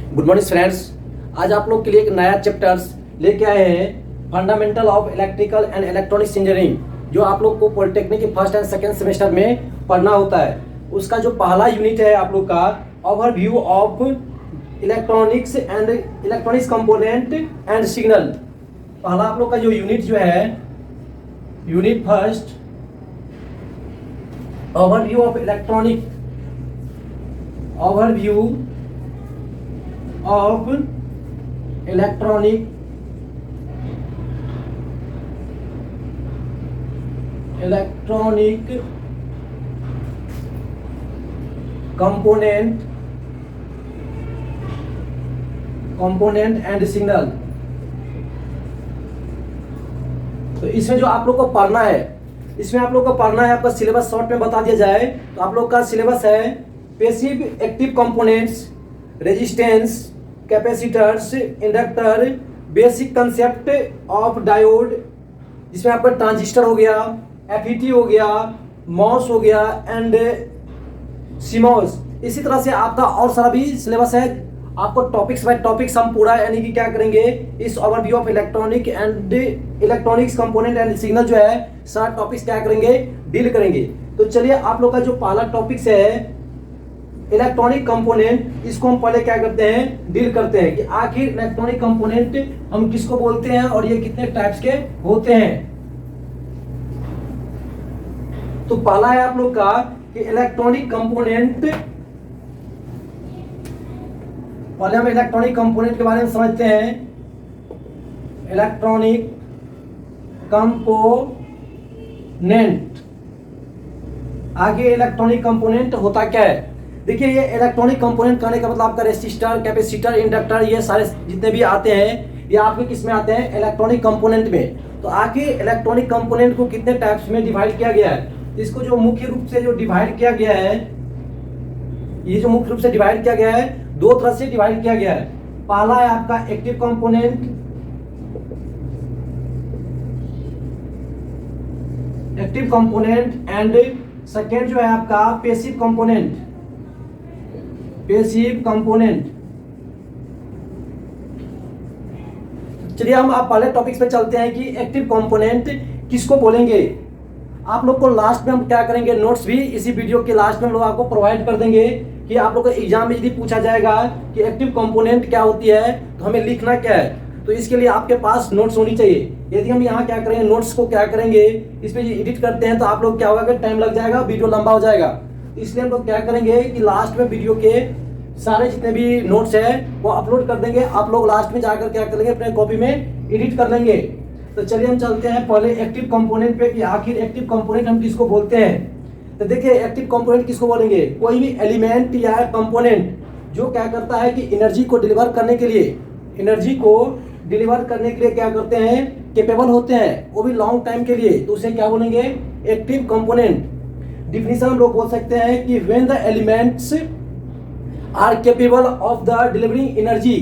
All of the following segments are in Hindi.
Good morning friends. आज आप लोग के लिए एक नया चैप्टर्स लेके आए हैं, fundamental of electrical and electronics engineering, जो आप लोग को पॉलिटेक्निक के फर्स्ट एंड सेकेंड सेमेस्टर में पढ़ना होता है। उसका जो पहला यूनिट है आप लोग का overview of electronics and electronics component and signal. पहला आप लोग का जो यूनिट जो है unit first overview of electronic overview of electronic component and signal. तो इसमें जो आप लोग को पढ़ना है, आपका सिलेबस शॉर्ट में बता दिया जाए तो आप लोग का सिलेबस है passive active components, resistance, capacitors, inductor, basic concept of diode, जिसमें आपका ट्रांजिस्टर हो गया, एफईटी हो गया, मॉस हो गया एंड सीमॉस। इसी तरह से आपका और सारा भी सिलेबस है। आपको टॉपिक्स बाय टॉपिक्स हम पूरा यानी कि क्या करेंगे, इस overview of electronic and electronics component and signal जो है सारा टॉपिक्स क्या करेंगे, डील करेंगे। तो चलिए आप लोग का जो पहला टॉपिक्स है इलेक्ट्रॉनिक कंपोनेंट, इसको हम पहले क्या करते हैं, डील करते हैं कि आखिर इलेक्ट्रॉनिक कंपोनेंट हम किसको बोलते हैं और ये कितने टाइप्स के होते हैं। तो पहला है आप लोग का कि इलेक्ट्रॉनिक कंपोनेंट। पहले हम इलेक्ट्रॉनिक कंपोनेंट के बारे में समझते हैं। इलेक्ट्रॉनिक कंपोनेंट, आगे इलेक्ट्रॉनिक कंपोनेंट होता क्या है। देखिए ये इलेक्ट्रॉनिक कंपोनेंट कहने का मतलब आपका रेसिस्टर, कैपेसिटर, इंडक्टर, ये सारे जितने भी आते हैं ये आपके किस में आते हैं, इलेक्ट्रॉनिक कंपोनेंट में। तो आखिर इलेक्ट्रॉनिक कंपोनेंट को कितने टाइप्स में डिवाइड किया गया है, इसको जो मुख्य रूप से जो डिवाइड किया गया है, ये जो मुख्य रूप से डिवाइड किया गया है दो तरह से डिवाइड किया गया है। पहला है आपका एक्टिव कंपोनेंट, एंड सेकेंड जो है आपका पैसिव कंपोनेंट। चलिए हम आप पहले टॉपिक्स पे चलते हैं कि एक्टिव कंपोनेंट किसको बोलेंगे। आप लोग को लास्ट में हम क्या करेंगे, नोट्स भी इसी वीडियो के लास्ट में हम लोग आपको प्रोवाइड कर देंगे कि आप लोग को एग्जाम में यदि पूछा जाएगा कि एक्टिव कंपोनेंट क्या होती है तो हमें लिखना क्या है। तो इसके लिए आपके पास नोट्स होनी चाहिए। यदि हम यहाँ क्या करेंगे, नोट्स को क्या करेंगे, इस पे एडिट करते हैं तो आप लोग क्या होगा कि टाइम लग जाएगा, वीडियो लंबा हो जाएगा। इसलिए हम लोग क्या करेंगे कि लास्ट में वीडियो के सारे जितने भी नोट्स है वो अपलोड कर देंगे। आप लोग लास्ट में जाकर क्या करेंगे, अपने कॉपी में एडिट कर लेंगे। तो चलिए हम चलते हैं पहले एक्टिव कंपोनेंट पे कि आखिर एक्टिव कंपोनेंट हम किसको बोलते हैं। तो देखिए एक्टिव कंपोनेंट किसको बोलेंगे, कोई भी एलिमेंट या कंपोनेंट जो क्या करता है कि एनर्जी को डिलीवर करने के लिए क्या करते हैं, कैपेबल होते हैं, वो भी लॉन्ग टाइम के लिए, तो उसे क्या बोलेंगे, एक्टिव कंपोनेंट। डिफिनेशन हम लोग बोल सकते हैं कि when the elements are capable of delivering energy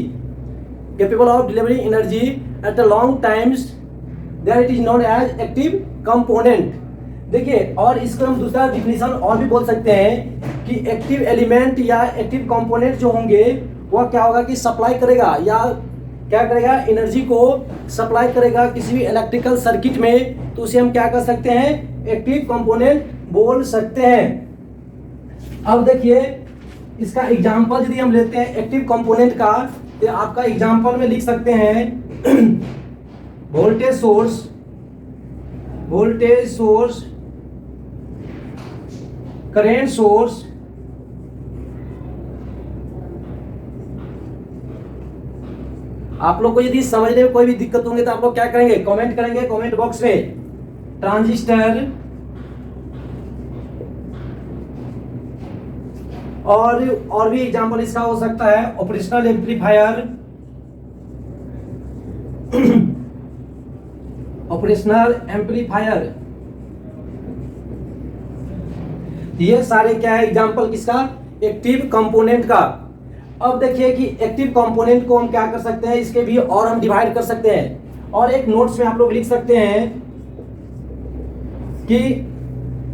at a long times, there it is known as active component. देखिए और इसको हम दूसरा डिफिनेशन और भी बोल सकते हैं कि एक्टिव एलिमेंट या एक्टिव कंपोनेंट जो होंगे वह क्या होगा कि सप्लाई करेगा या क्या करेगा, एनर्जी को सप्लाई करेगा किसी भी इलेक्ट्रिकल सर्किट में, तो उसे हम क्या कर सकते हैं, एक्टिव कंपोनेंट बोल सकते हैं। अब देखिए इसका एग्जांपल यदि हम लेते हैं एक्टिव कंपोनेंट का, तो आपका एग्जांपल में लिख सकते हैं वोल्टेज सोर्स, करेंट सोर्स, आप लोग को यदि समझने में कोई भी दिक्कत होंगे तो आप लोग क्या करेंगे, कमेंट करेंगे कमेंट बॉक्स में। ट्रांजिस्टर और भी एग्जांपल इसका हो सकता है ऑपरेशनल एम्पलीफायर। ये सारे क्या है एग्जांपल किसका, एक्टिव कंपोनेंट का। अब देखिए कि एक्टिव कंपोनेंट को हम क्या कर सकते हैं, इसके भी और हम डिवाइड कर सकते हैं। और एक नोट्स में आप लोग लिख सकते हैं कि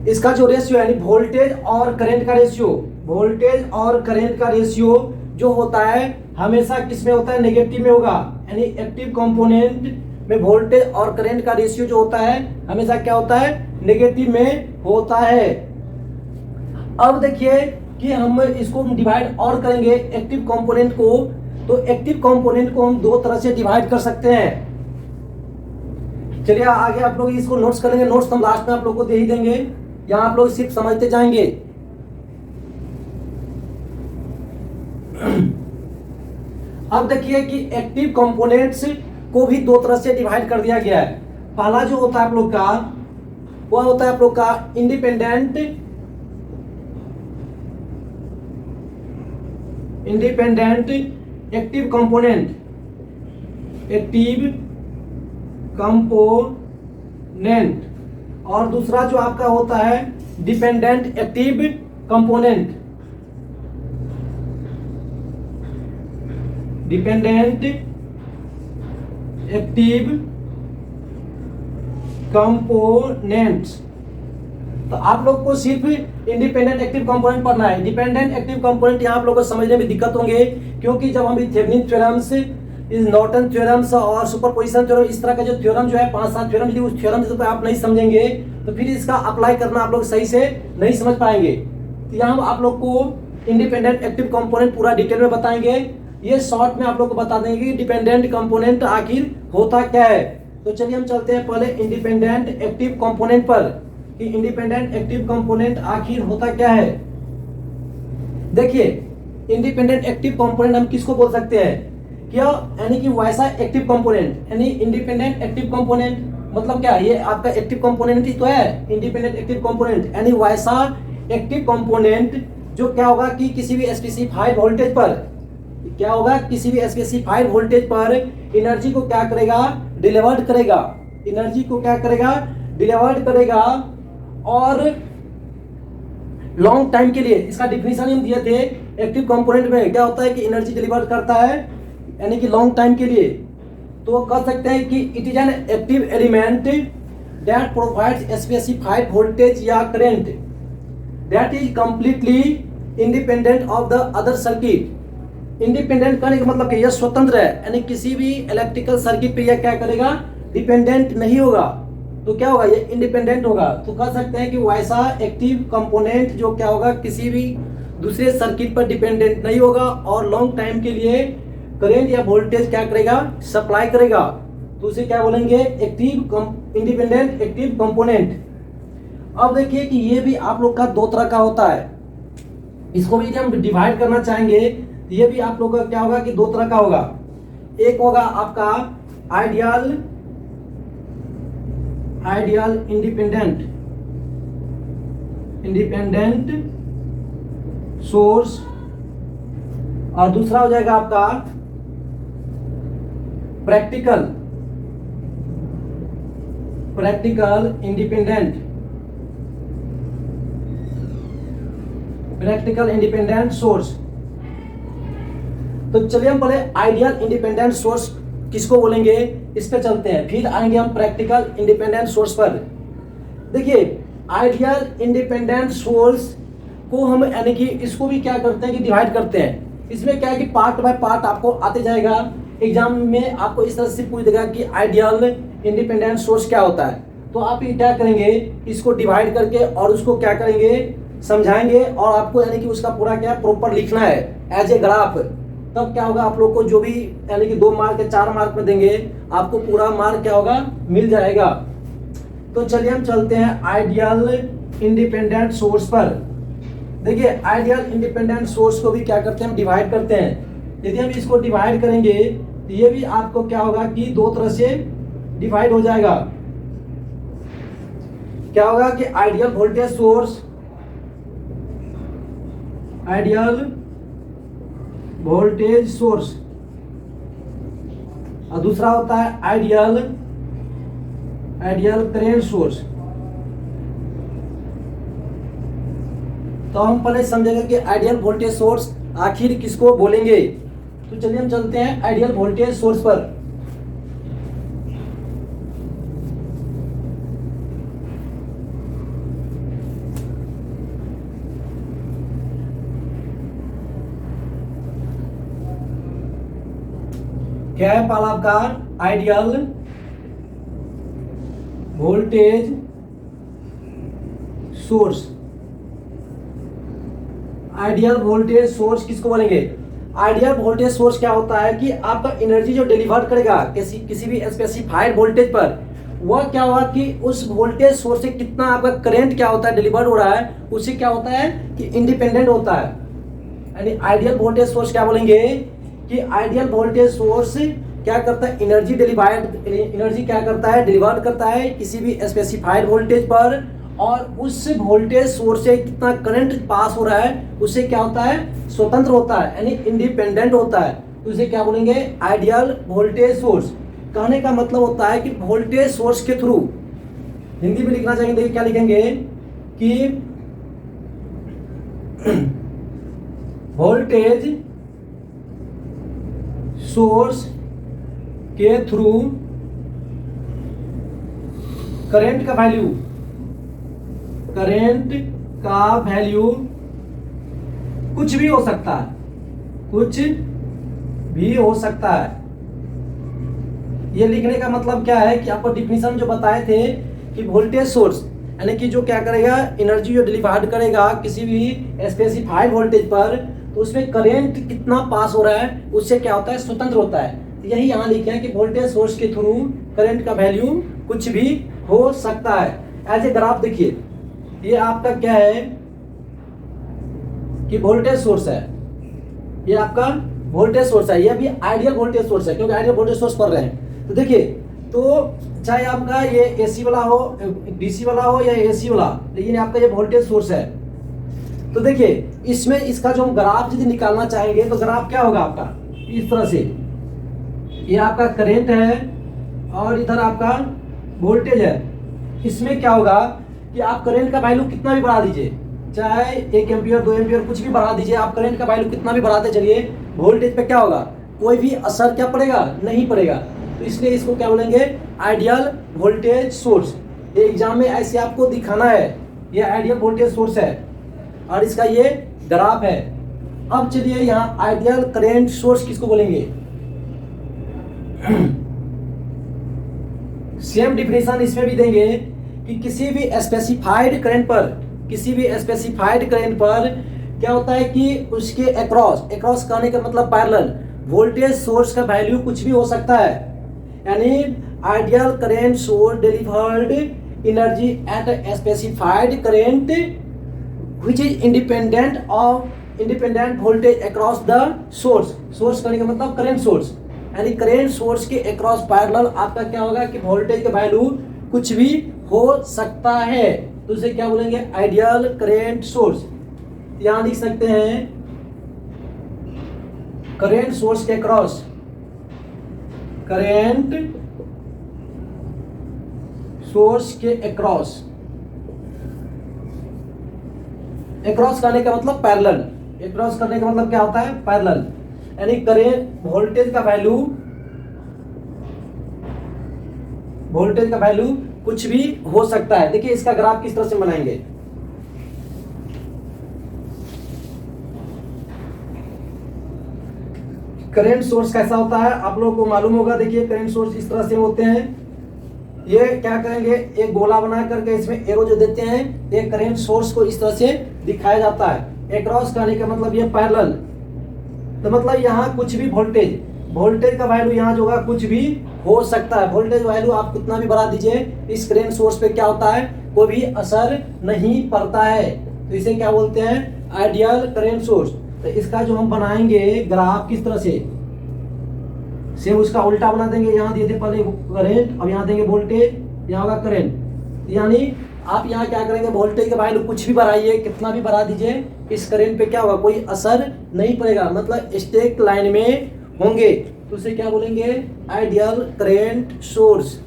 इसका जो रेशियो यानी वोल्टेज और करंट का रेशियो जो होता है हमेशा किस में होता है, नेगेटिव में होगा। यानी एक्टिव कंपोनेंट में वोल्टेज और करंट का रेशियो जो होता है हमेशा क्या होता है, नेगेटिव में होता है। अब देखिए कि हम इसको डिवाइड और करेंगे एक्टिव कंपोनेंट को, तो एक्टिव कंपोनेंट को हम दो तरह से डिवाइड कर सकते हैं। चलिए आगे आप लोग इसको नोट्स करेंगे, नोट्स हम लास्ट में आप लोग को दे ही देंगे, यहाँ आप लोग सिर्फ समझते जाएंगे। अब देखिए कि एक्टिव कंपोनेंट्स को भी दो तरह से डिवाइड कर दिया गया है। पहला जो होता है आप लोग का वह होता है आप लोग का independent active component, active component, और दूसरा जो आपका होता है dependent active component, dependent active components. तो आप लोग को सिर्फ इंडिपेंडेंट एक्टिव कंपोनेंट पढ़ना है। डिपेंडेंट एक्टिव कंपोनेंट यहाँ आप लोग को समझने में दिक्कत होंगे, क्योंकि जब हम थेवेनिन थ्योरम्स, नॉर्टन थ्योरम्स और सुपरपोजिशन थ्योरम, इस तरह का जो थ्योरम जो है 5-7 थ्योरम, यदि उस थ्योरम से आप नहीं समझेंगे तो फिर इसका अप्लाई करना आप लोग सही से नहीं समझ पाएंगे। तो यहाँ आप लोग को इंडिपेंडेंट एक्टिव कंपोनेंट पूरा डिटेल में बताएंगे। ये शॉर्ट में आप लोग को बता देंगे कि डिपेंडेंट कंपोनेंट आखिर होता क्या है। तो चलिए हम चलते हैं पहले इंडिपेंडेंट एक्टिव कंपोनेंट पर, कि इंडिपेंडेंट एक्टिव कंपोनेंट आखिर होता क्या है। देखिए इंडिपेंडेंट एक्टिव कंपोनेंट हम किसको बोल सकते हैं, क्या, यानी कि वैसा एक्टिव कंपोनेंट, यानी इंडिपेंडेंट एक्टिव कंपोनेंट मतलब क्या, ये आपका एक्टिव कंपोनेंट ही तो है इंडिपेंडेंट एक्टिव कंपोनेंट, यानी वैसा एक्टिव कंपोनेंट जो क्या होगा कि किसी भी स्पेसिफाइड वोल्टेज पर, क्या होगा, किसी भी स्पेसिफाइड वोल्टेज पर एनर्जी को क्या करेगा, डिलीवर्ड करेगा, एनर्जी को क्या करेगा, डिलीवर्ड करेगा, और लॉन्ग टाइम के लिए। इसका डिफिनीशन हम दिए थे एक्टिव कंपोनेंट में, क्या होता है कि एनर्जी डिलीवर्ड करता है यानी कि लॉन्ग टाइम के लिए। तो कह सकते हैं कि it is an active element that provides specified voltage या current that is completely independent of the other circuit. Independent करने का मतलब कि यह स्वतंत्र है, यानी किसी भी इलेक्ट्रिकल सर्किट पे यह क्या करेगा, डिपेंडेंट नहीं होगा। तो क्या होगा, ये इंडिपेंडेंट होगा। तो कह सकते हैं कि वैसा एक्टिव कंपोनेंट जो क्या होगा, किसी भी दूसरे सर्किट पर डिपेंडेंट नहीं होगा और लॉन्ग टाइम के लिए करंट या वोल्टेज क्या करेगा, सप्लाई करेगा। तो उसे क्या बोलेंगे, एक्टिव इंडिपेंडेंट एक्टिव कंपोनेंट। अब देखिए कि ये भी आप लोग का दो तरह का होता है, इसको भी हम डिवाइड करना चाहेंगे तो ये भी आप लोग का क्या होगा कि दो तरह का होगा। एक होगा आपका आइडियल इंडिपेंडेंट सोर्स, और दूसरा हो जाएगा आपका प्रैक्टिकल इंडिपेंडेंट सोर्स। तो चलिए हम पहले आइडियल इंडिपेंडेंट सोर्स किसको बोलेंगे इस पे चलते हैं, फिर आएंगे हम प्रैक्टिकल इंडिपेंडेंट सोर्स पर। देखिए आइडियल इंडिपेंडेंट सोर्स को हम यानी कि इसको भी क्या करते हैं कि डिवाइड करते हैं। इसमें क्या है कि पार्ट बाय पार्ट आपको आते जाएगा, एग्जाम में आपको इस तरह से पूछ देगा कि आइडियल इंडिपेंडेंट सोर्स क्या होता है। तो आप ये क्या करेंगे, इसको डिवाइड करके और उसको क्या करेंगे, समझाएंगे, और आपको यानी कि उसका पूरा क्या प्रॉपर लिखना है एज ए ग्राफ। तब क्या होगा, आप लोग को जो भी यानी कि 2 मार्क या 4 मार्क में देंगे, आपको पूरा मार्क क्या होगा, मिल जाएगा। तो चलिए हम चलते हैं आइडियल इंडिपेंडेंट सोर्स पर। देखिए आइडियल इंडिपेंडेंट सोर्स को भी क्या करते हैं, हम डिवाइड करते हैं। यदि हम इसको डिवाइड करेंगे तो ये भी आपको क्या होगा कि दो तरह से डिवाइड हो जाएगा। क्या होगा कि ideal voltage source, ideal voltage source, और दूसरा होता है आइडियल करंट सोर्स। तो हम पहले समझेंगे कि आइडियल वोल्टेज सोर्स आखिर किसको बोलेंगे। तो चलिए हम चलते हैं आइडियल वोल्टेज सोर्स पर। क्या है पहला आपका ideal voltage source. Ideal voltage source किसको बोलेंगे? आइडियल वोल्टेज सोर्स क्या होता है कि आपका एनर्जी जो डिलीवर करेगा किसी भी स्पेसिफाइड वोल्टेज पर, वह क्या होगा कि उस वोल्टेज सोर्स से कितना आपका करंट क्या होता है डिलीवर हो रहा है, उससे क्या होता है कि इंडिपेंडेंट होता है। यानी आइडियल वोल्टेज सोर्स क्या बोलेंगे कि आइडियल वोल्टेज सोर्स क्या करता है, एनर्जी क्या करता है, डिलीवर करता है किसी भी स्पेसिफाइड वोल्टेज पर, और उस वोल्टेज सोर्स से कितना करंट पास हो रहा है उससे क्या होता है, स्वतंत्र होता है, यानी इंडिपेंडेंट होता है। तो इसे क्या बोलेंगे, आइडियल वोल्टेज सोर्स। कहने का मतलब होता है कि वोल्टेज सोर्स के थ्रू, हिंदी में लिखना चाहेंगे, देखिए क्या लिखेंगे कि वोल्टेज सोर्स के थ्रू करंट का वैल्यू कुछ भी हो सकता है, कुछ भी हो सकता है। ये लिखने का मतलब क्या है कि आपको डिफिनीशन जो बताए थे कि वोल्टेज सोर्स यानी कि जो क्या करेगा, एनर्जी जो डिलीवर करेगा किसी भी स्पेसिफाइड वोल्टेज पर, तो उसमें करंट कितना पास हो रहा है उससे क्या होता है, स्वतंत्र होता है। तो यही यहाँ लिखे हैं कि वोल्टेज सोर्स के थ्रू करंट का वैल्यू कुछ भी हो सकता है। ऐसे ग्राफ देखिए, ये आपका क्या है कि वोल्टेज सोर्स है, ये आपका वोल्टेज सोर्स है, ये भी आइडियल वोल्टेज सोर्स है क्योंकि आइडियल वोल्टेज सोर्स पढ़ रहे हैं। तो देखिए, तो चाहे आपका ये एसी वाला हो, डीसी वाला हो या एसी वाला, लेकिन आपका ये वोल्टेज सोर्स है। तो देखिए इसमें इसका जो हम ग्राफ यदि निकालना चाहेंगे तो ग्राफ क्या होगा आपका, इस तरह से, ये आपका करंट है और इधर आपका वोल्टेज है। इसमें क्या होगा कि आप करंट का वैल्यू कितना भी बढ़ा दीजिए, चाहे 1 एम्पियर 2 एम्पियर कुछ भी बढ़ा दीजिए, आप करंट का वैल्यू कितना भी बढ़ाते चलिए, वोल्टेज पे क्या होगा, कोई भी असर क्या पड़ेगा, नहीं पड़ेगा। तो इसलिए इसको क्या बोलेंगे, आइडियल वोल्टेज सोर्स। ये एग्जाम में ऐसे आपको दिखाना है, ये आइडियल वोल्टेज सोर्स है और इसका ये ग्राफ है। अब चलिए यहाँ आइडियल करंट सोर्स किसको बोलेंगे, सेम डिफिनेशन इसमें भी देंगे कि किसी भी स्पेसिफाइड करंट पर क्या होता है कि उसके अक्रॉस कहने का मतलब पैरेलल वोल्टेज सोर्स का वैल्यू कुछ भी हो सकता है। यानी ideal current source delivered energy at a specified current which is independent voltage across the source कहने का मतलब करंट सोर्स, यानी करंट सोर्स के अक्रॉस पैरेलल आपका क्या होगा कि वोल्टेज का वैल्यू कुछ भी हो सकता है। तो उसे क्या बोलेंगे, आइडियल करंट सोर्स। यहां लिख सकते हैं करंट सोर्स के अक्रॉस, करंट सोर्स के अक्रॉस करने का मतलब पैरेलल, अक्रॉस करने का मतलब क्या होता है, पैरेलल, यानी करंट वोल्टेज का वैल्यू कुछ भी हो सकता है। देखिए इसका ग्राफ किस तरह से बनाएंगे, करंट सोर्स कैसा होता है आप लोगों को मालूम होगा। देखिए करंट सोर्स इस तरह से होते हैं, ये क्या करेंगे, एक गोला बना करके इसमें एरो जो देते हैं, ये करंट सोर्स को इस तरह से दिखाया जाता है। अक्रॉस करने का मतलब ये पैरेलल, तो मतलब यहाँ कुछ भी वोल्टेज का वैल्यू यहाँ जो होगा कुछ भी हो सकता है। वोल्टेज वैल्यू आप कितना भी बढ़ा दीजिए, इस करंट सोर्स पे क्या होता है, कोई भी असर नहीं पड़ता है। तो इसे क्या बोलते हैं, आइडियल करंट सोर्स। तो इसका जो हम बनाएंगे ग्राफ किस तरह से, सेम उसका उल्टा बना देंगे। यहाँ दे पहले करंट, अब यहाँ देंगे वोल्टेज, यहाँ होगा करंट। यानी आप यहाँ क्या करेंगे, वोल्टेज का वैल्यू कुछ भी बढ़ाइए, कितना भी बढ़ा दीजिए, इस करंट पे क्या होगा, कोई असर नहीं पड़ेगा, मतलब स्ट्रेट लाइन में होंगे। तो उसे क्या बोलेंगे, आइडियल करंट सोर्स।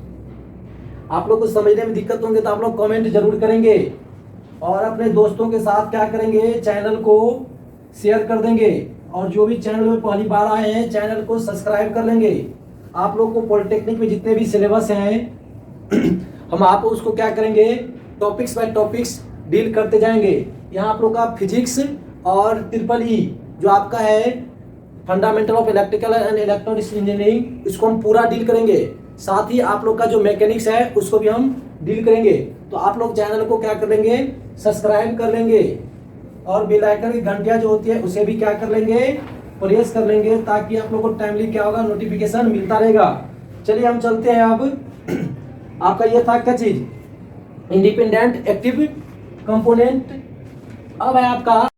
आप लोग को समझने में दिक्कत होंगे तो आप लोग कमेंट जरूर करेंगे और अपने दोस्तों के साथ क्या करेंगे, चैनल को शेयर कर देंगे, और जो भी चैनल में पहली बार आए हैं चैनल को सब्सक्राइब कर लेंगे। आप लोग को पॉलिटेक्निक में जितने भी सिलेबस हैं हम आप उसको क्या करेंगे, टॉपिक्स बाय टॉपिक्स डील करते जाएंगे। यहाँ आप लोग का फिजिक्स और ट्रिपल ई जो आपका है fundamental of electrical and electronics engineering, इसको हम पूरा डील करेंगे। साथ ही आप लोग का जो मैकेनिक्स है उसको भी हम डील करेंगे। तो आप लोग चैनल को क्या कर लेंगे, सब्सक्राइब कर लेंगे और बेल आइकन की घंटियां जो होती है उसे भी क्या कर लेंगे, प्रेस कर लेंगे, ताकि आप लोग को टाइमली क्या होगा, नोटिफिकेशन मिलता रहेगा। चलिए हम चलते हैं। अब आपका ये था क्या चीज, इंडिपेंडेंट एक्टिव कंपोनेंट। अब है आपका